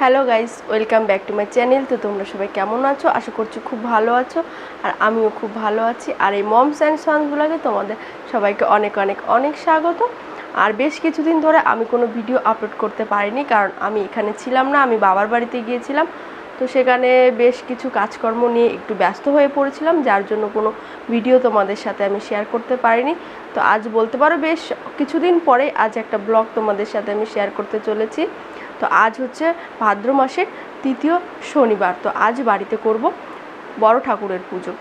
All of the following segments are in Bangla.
Hello guys, welcome back to my channel. তো তোমরা সবাই কেমন আছো? আশা করছি খুব ভালো আছো, আর আমিও খুব ভালো আছি। আর এই মমস অ্যান্ড সন্স ব্লগে তোমাদের সবাইকে অনেক অনেক অনেক স্বাগত। আর বেশ কিছুদিন ধরে আমি কোনো ভিডিও আপলোড করতে পারিনি, কারণ আমি এখানে ছিলাম না, আমি বাবার বাড়িতে গিয়েছিলাম। তো সেখানে বেশ কিছু কাজকর্ম নিয়ে একটু ব্যস্ত হয়ে পড়েছিলাম, যার জন্য কোনো ভিডিও তোমাদের সাথে আমি শেয়ার করতে পারিনি। তো আজ বলতে পারো বেশ কিছুদিন পরে আজ একটা ব্লগ তোমাদের সাথে আমি শেয়ার করতে চলেছি। তো আজ হচ্ছে ভাদ্র মাসের তৃতীয় শনিবার। তো আজ বাড়িতে করব বড় ঠাকুরের পুজো।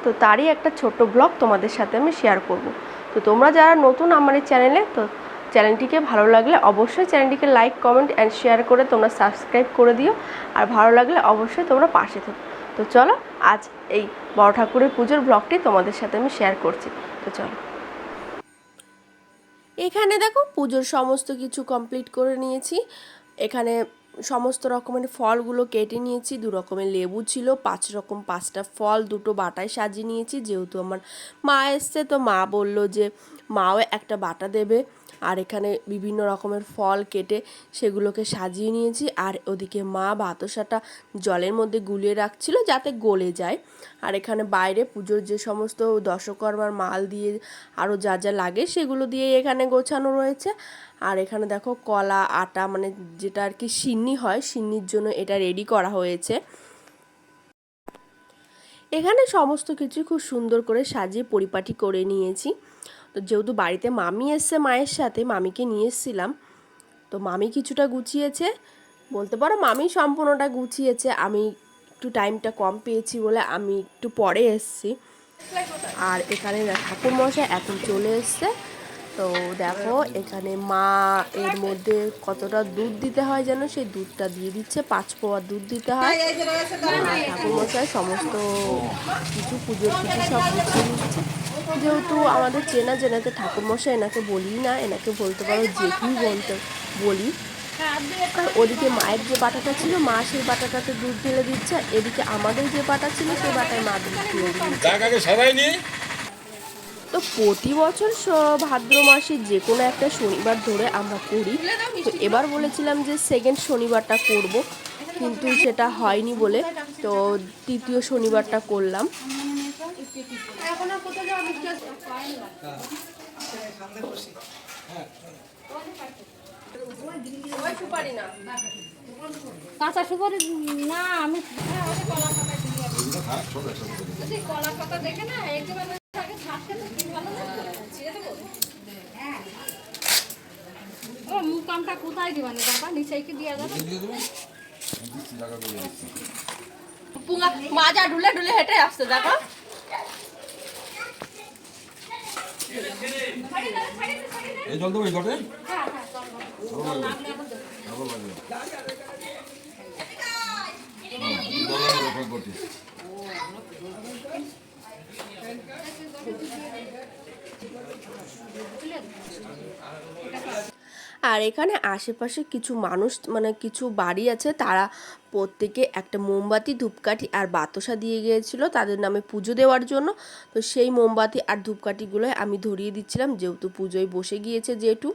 তো তারই একটা ছোট্ট ব্লগ তোমাদের সাথে আমি শেয়ার করব। তো তোমরা যারা নতুন আমার এই চ্যানেলে, তো চ্যানেলটিকে ভালো লাগলে অবশ্যই চ্যানেলটিকে লাইক, কমেন্ট অ্যান্ড শেয়ার করে তোমরা সাবস্ক্রাইব করে দিও। আর ভালো লাগলে অবশ্যই তোমরা পাশে থেকো। তো চলো আজ এই বড় ঠাকুরের পুজোর ব্লগটি তোমাদের সাথে আমি শেয়ার করছি। তো চলো। এখানে দেখো পুজোর সমস্ত কিছু কমপ্লিট করে নিয়েছি। এখানে সমস্ত রকমের ফলগুলো কেটে নিয়েছি। 2 রকমের লেবু ছিল, 5 রকম 5টা ফল 2টো বাটায় সাজিয়ে নিয়েছি। যেহেতু আমার মা এসছে, তো মা বলল যে মাও একটা বাটা দেবে। আর এখানে বিভিন্ন রকমের ফল কেটে সেগুলোকে সাজিয়ে নিয়েছি। আর ওদিকে মা বাতাসাটা জলের মধ্যে গুলিয়ে রাখছিল যাতে গলে যায়। আর এখানে বাইরে পুজোর যে সমস্ত দশকর্মার মাল দিয়ে আরও যা যা লাগে সেগুলো দিয়ে এখানে গোছানো রয়েছে। আর এখানে দেখো কলা, আটা, মানে যেটা আর কি সিন্নি হয়, সিন্নির জন্য এটা রেডি করা হয়েছে। এখানে সমস্ত কিছু খুব সুন্দর করে সাজিয়ে পরিপাটি করে নিয়েছি। তো যেহেতু বাড়িতে মামি এসছে, মায়ের সাথে মামিকে নিয়ে এসেছিলাম। তো মামি কিছুটা গুছিয়েছে, বলতে পারো মামি সম্পূর্ণটা গুছিয়েছে। আমি একটু টাইমটা কম পেয়েছি বলে আমি একটু পরে এসেছি। আর এখানে ঠাকুরমশাই এখন চলে এসছে। তো দেখো এখানে মা এর মধ্যে কতটা দুধ দিতে হয় যেন, সেই দুধটা দিয়ে দিচ্ছে। 5 পোয়া দুধ দিতে হয়। আর ঠাকুরমশাই সমস্ত কিছু পুজোর কিছু সব গুছিয়ে দিচ্ছে। যেহেতু আমাদের চেনা জেনাতে ঠাকুরমশাই, এনাকে বলি না, এনাকে বলতে পারো জেঠুই বলি। আর ওদিকে মায়ের যে বাটাটা ছিল, মা সেই বাটাটাতে দুধ ঢেলে দিচ্ছে। আর এদিকে আমাদের যে বাটা ছিল সেই বাটায় মা দুধ ঢেলে দিচ্ছে। তো প্রতি বছর ভাদ্র মাসে যে কোনো একটা শনিবার ধরে আমরা করি। তো এবার বলেছিলাম যে সেকেন্ড শনিবারটা করব, কিন্তু সেটা হয়নি বলে তো তৃতীয় শনিবারটা করলাম। কাঁচা সুপারি না, আমি কলা পাতা দেখে না মুকামটা কোথায় দিবানে বাবা, নিচে কি দিয়া যাবে? মাজা ঢুলে ঢুলে হেঁটে আসছে দেখো। এই জল দেবো এই ঘটে। আর এখানে আশেপাশে কিছু মানুষ, মানে কিছু বাড়ি আছে, তারা প্রত্যেকে একটা মোমবাতি, ধূপকাঠি আর বাতাসা দিয়ে গিয়েছিল তাদের নামে পুজো দেওয়ার জন্য। তো সেই মোমবাতি আর ধূপকাঠিগুলো আমি ধরিয়ে দিচ্ছিলাম, যেহেতু পুজোয় বসে গিয়েছে যেহেতু।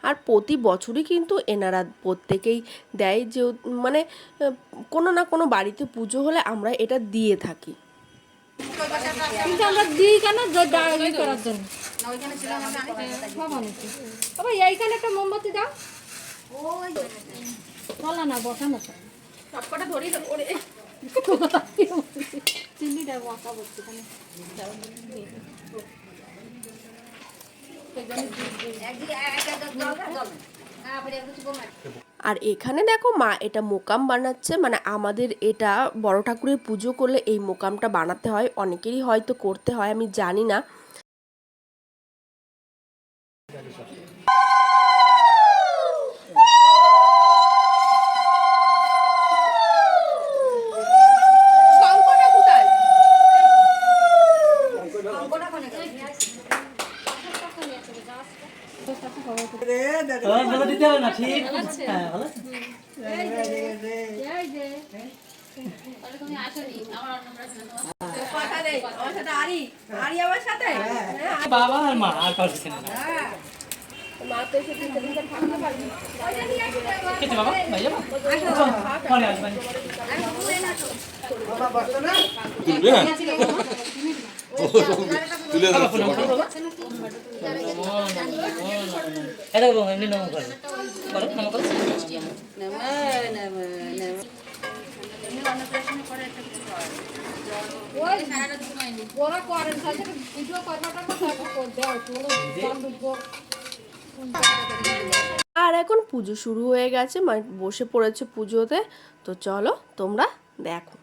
আর প্রতি বছরই কিন্তু এনারা প্রত্যেকেই দেয়, যে মানে কোনো না কোনো বাড়িতে পুজো হলে আমরা এটা দিয়ে থাকি। কিন্তু আমরা দিই কেন? করার জন্য। বাবা এইখানে একটা মোমবাতি দাও। চলা না বসানো সবকটা ধরি চিনিটা বসা বসছে আর এখানে দেখো মা এটা মোকাম বানাচ্ছে, মানে আমাদের এটা বড় ঠাকুরের পুজো করলে এই মোকামটা বানাতে হয়, অনেকেরই হয়তো করতে হয়, আমি জানি না। বাবা আর মা আর কাউকে চেনে না। মা তো এসে 3 দিন থাকতে পারবি। খেতে বাবা ভাই যাবো পরে আসবেন তুলবে তুলে দাও এটা বলো এমনি নম করো করো নম করো ওরা করেন সাথে ভিডিও করবাটা কথা দাও আর এখন পুজো শুরু হয়ে গেছে, মানে বসে পড়েছে পুজোতে। তো চলো তোমরা দেখো।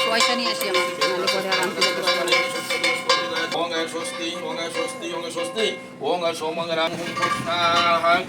পয়সা নিয়ে আসি আমার নালে পরে আরাম করে ওঙ্গে স্বস্তি ওঙ্গে স্বস্তি ওঙ্গে স্বস্তি ওঙ্গে সোমঙ্গলাং হুম কৃষ্ণাহং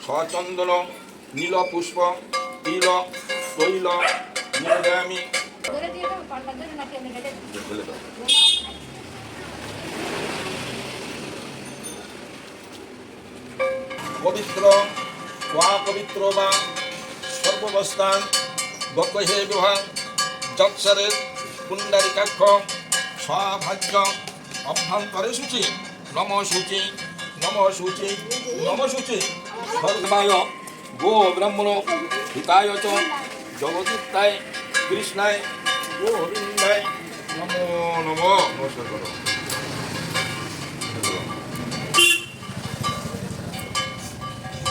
সচন্দন নীল পুষ্প তিল তৈল নিরামি পবিত্র ওয়া পবিত্র বা সর্ববস্থান বক্রহে বিভাগ যৎসরে পুণ্ডরিকাক্ষ স্বভাজ্য অভ্যন্তরে সূচি নম সূচি নম সূচি নম সূচি সর্বায় গো ব্রাহ্মণ হিতায় চ জগদীতায় কৃষ্ণায় গোবিন্দায় নমো নমো নমস্কার করো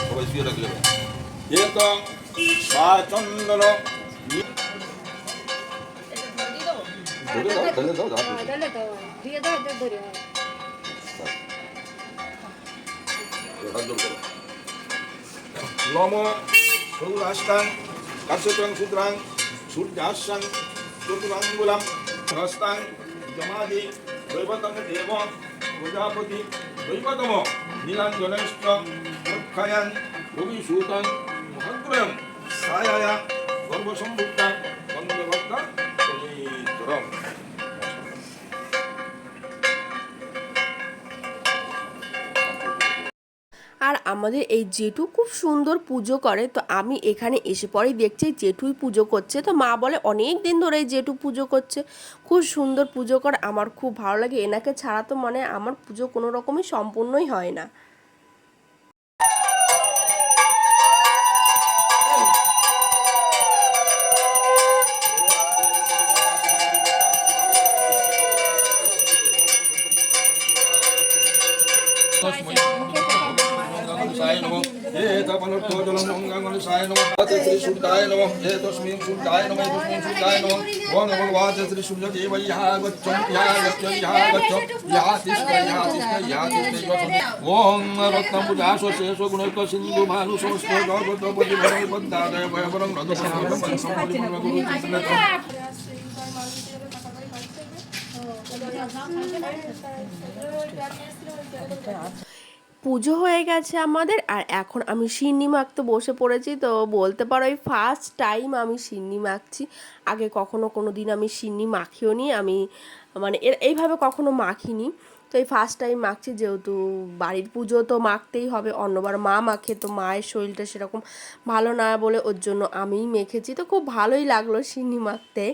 সবাই শুয়ে রাখলে এক স্বাচন্দন ধরে দাও দিয়ে দাও ধরে নম সৌরাষ্টাং কাশ্যপং সূত্রাং সূর্যাস্যাং চতুরাঙ্গুলাম হস্তাং জমাদি দৈবতং দেব প্রজাপতি দৈবতম নীলাঞ্জনেশ্চ মুখ্যায়াং রবিসূতং মহাগ্রহং ছায়ায়া গর্ভসম্ভুক্তা বন্দে ভক্তা পবিত্রম। আর আমাদের এই জেঠু খুব সুন্দর পুজো করে। তো আমি এখানে এসে পরেই দেখছি জেঠুই পুজো করছে। তো মা বলে অনেক দিন ধরে এই জেঠু পুজো করছে, খুব সুন্দর পুজো করে, আমার খুব ভালো লাগে। এনাকে ছাড়া তো মানে আমার পুজো কোনো রকমই সম্পূর্ণই হয় না। श्री शुद्धाय नमः हे तस्मै शुद्धाय नमः तस्मै शुद्धाय नमः ओम नमो भगवते श्री सूर्यदेव यहा गच्छं यहा गच्छं यहा गच्छं यहा तिष्ठ यहा तिष्ठ यहा तिष्ठ ओम रत्नपुजासो शेषो गुणैक सिन्धु भानु समस्त जगतपति भरं पद्दादय भयवरं रदसं संपरिपूर्ण गुरु चिन्तन পুজো হয়ে গেছে আমাদের। আর এখন আমি সিন্নি মাখতে বসে পড়েছি। তো বলতে পারো এই ফার্স্ট টাইম আমি সিন্নি মাখছি। আগে কখনো কোনো দিন আমি সিন্নি মাখিও নি, আমি মানে এইভাবে কখনো মাখিনি। তো এই ফার্স্ট টাইম মাখছি, যেহেতু বাড়ির পুজো তো মাখতেই হবে। অন্যবার মা মাখে, তো মায়ের শরীরটা সেরকম ভালো না বলে ওর জন্য আমিই মেখেছি। তো খুব ভালোই লাগলো সিন্নি মাখতে।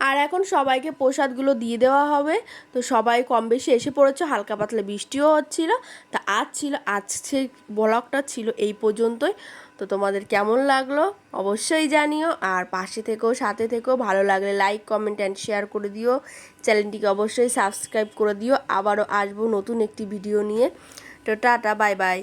আর এখন সবাইকে প্রসাদগুলো দিয়ে দেওয়া হবে। তো সবাই কম বেশি এসে পড়েছে, হালকা পাতলা বৃষ্টিও হচ্ছিল। তা আজকে ব্লগটা ছিল এই পর্যন্তই। তো তোমাদের কেমন লাগলো অবশ্যই জানিও। আর পাশে থেকেও সাথে থেকেও, ভালো লাগলে লাইক কমেন্ট অ্যান্ড শেয়ার করে দিও। চ্যানেলটিকে অবশ্যই সাবস্ক্রাইব করে দিও। আবারও আসবো নতুন একটি ভিডিও নিয়ে। তো টাটা, বাই বাই।